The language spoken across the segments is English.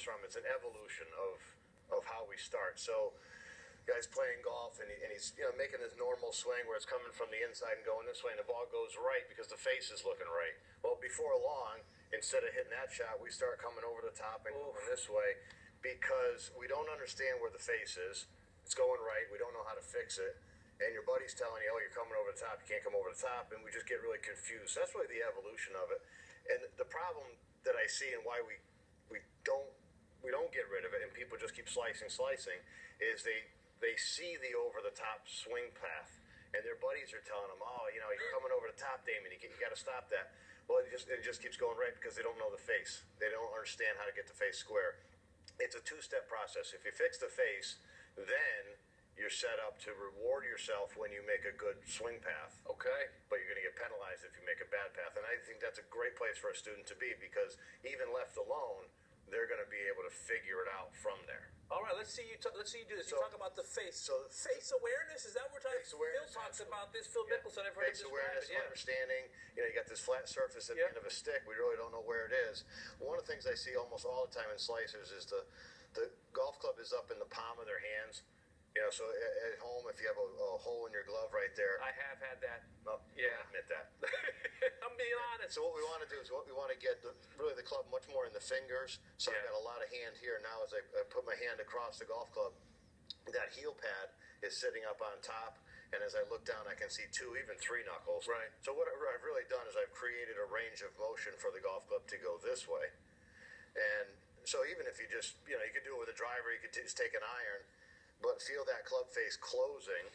from. It's an evolution of how we start. So, guy's playing golf and he's making his normal swing where it's coming from the inside and going this way, and the ball goes right because the face is looking right. Well, before long, instead of hitting that shot, we start coming over the top and going this way because we don't understand where the face is. It's going right. We don't know how to fix it. And your buddy's telling you, oh, you're coming over the top. You can't come over the top. And we just get really confused. So that's really the evolution of it. And the problem that I see and why we don't get rid of it and people just keep slicing is they see the over-the-top swing path, and their buddies are telling them, oh, you're coming over the top, Damon. You got to stop that. Well, it just keeps going right because they don't know the face. They don't understand how to get the face square. It's a two-step process. If you fix the face, then you're set up to reward yourself when you make a good swing path. Okay. But you're going to get penalized if you make a bad path. And I think that's a great place for a student to be because even left alone, they're going to be able to figure it out from there. All right, let's see you do this. You talk about the face. So face awareness, is that what we're talking about? Phil talks about this. Phil Mickelson, I've heard face awareness, understanding. You got this flat surface at the end of a stick. We really don't know where it is. One of the things I see almost all the time in slicers is the golf club is up in the palm of their hands. So at home, if you have a hole in your glove right there. I have had that. Oh, yeah. Admit that. I'm being honest. So what we want to do is we want to get really the club much more in the fingers. So I've got a lot of hand here now as I put my hand across the golf club. That heel pad is sitting up on top. And as I look down, I can see 2, even 3 knuckles. Right. So what I've really done is I've created a range of motion for the golf club to go this way. And so even if you just, you could do it with a driver, you could just take an iron. But feel that club face closing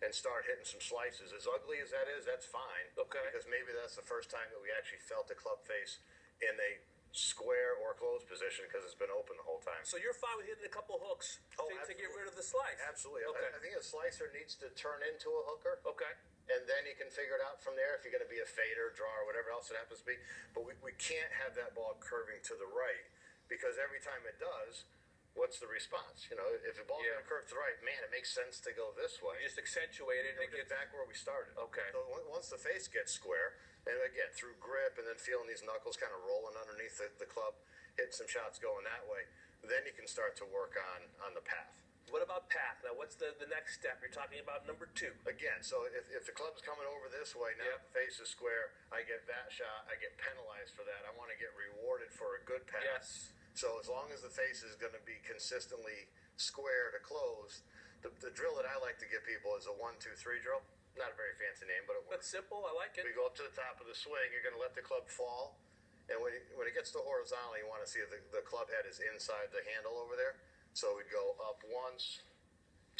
and start hitting some slices. As ugly as that is, that's fine. Okay. Because maybe that's the first time that we actually felt the club face in a square or closed position because it's been open the whole time. So you're fine with hitting a couple hooks to get rid of the slice? Absolutely. Okay. I think a slicer needs to turn into a hooker. Okay. And then you can figure it out from there if you're going to be a fader, draw, or whatever else it happens to be. But we can't have that ball curving to the right because every time it does, what's the response? If the ball's going to curve to the right, man, it makes sense to go this way. You just accentuate it and get back where we started. Okay. So once the face gets square, and again, through grip and then feeling these knuckles kind of rolling underneath the club, hitting some shots going that way, then you can start to work on the path. What about path? Now, what's the next step? You're talking about number 2. Again, so if the club's coming over this way, now the face is square, I get that shot, I get penalized for that. I want to get rewarded for a good path. Yes. So as long as the face is going to be consistently square to closed, the drill that I like to give people is a 1-2-3 drill. Not a very fancy name, but it works. That's simple. I like it. We go up to the top of the swing. You're going to let the club fall. And when it gets to horizontal, you want to see if the club head is inside the handle over there. So we'd go up once,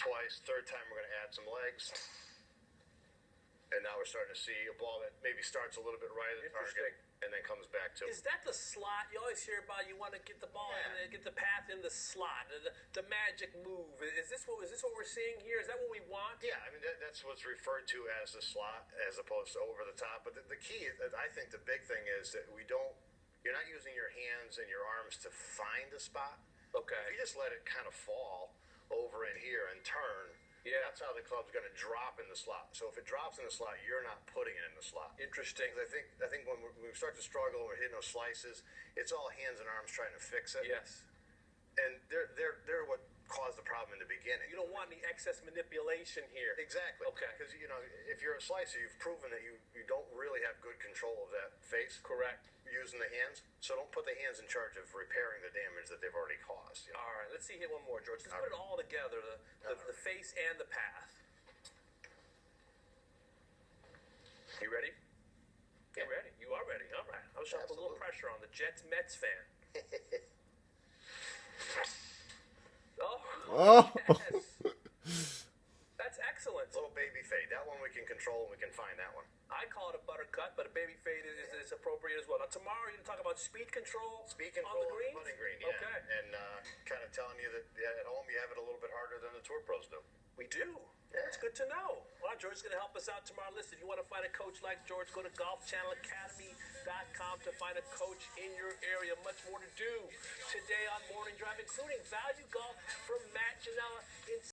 twice, third time we're going to add some legs. And now we're starting to see a ball that maybe starts a little bit right at the target and then comes back to. Is that the slot? You always hear about you want to get the ball and get the path in the slot, the magic move. Is this what we're seeing here? Is that what we want? Yeah, I mean that's what's referred to as the slot as opposed to over the top. But the key, I think the big thing is that you're not using your hands and your arms to find a spot. Okay. If you just let it kind of fall over in here and turn, that's how the club's going to drop in the slot. So if it drops in the slot, you're not putting it in the slot. Interesting. I think when we start to struggle and we're hitting those slices, it's all hands and arms trying to fix it. Yes. And they're what caused the problem in the beginning. You don't want any excess manipulation here. Exactly. Okay. Because if you're a slicer, you've proven that you don't really have good control of that face. Correct. Using the hands. So don't put the hands in charge of repairing the damage that they've already caused. All right. Let's see hit one more, George. Let's put it all together, the face and the path. You ready? Yeah. You ready? You are ready. All right. I was trying to put a little pressure on the Jets-Mets fan. Oh. Yes. That's excellent. Little baby fade. That one we can control and we can find that one. I call it a buttercut, but a baby fade is appropriate as well. Now, tomorrow you're going to talk about speed control, on the green? Putting green, yeah. Okay. And kind of telling you that at home you have it a little bit harder than the tour pros do. We do. Yeah. That's good to know. Well, George is going to help us out tomorrow. Listen, if you want to find a coach like George, go to golfchannelacademy.com to find a coach in your area. Much more to do today on Morning Drive, including Value Golf from Matt Janella in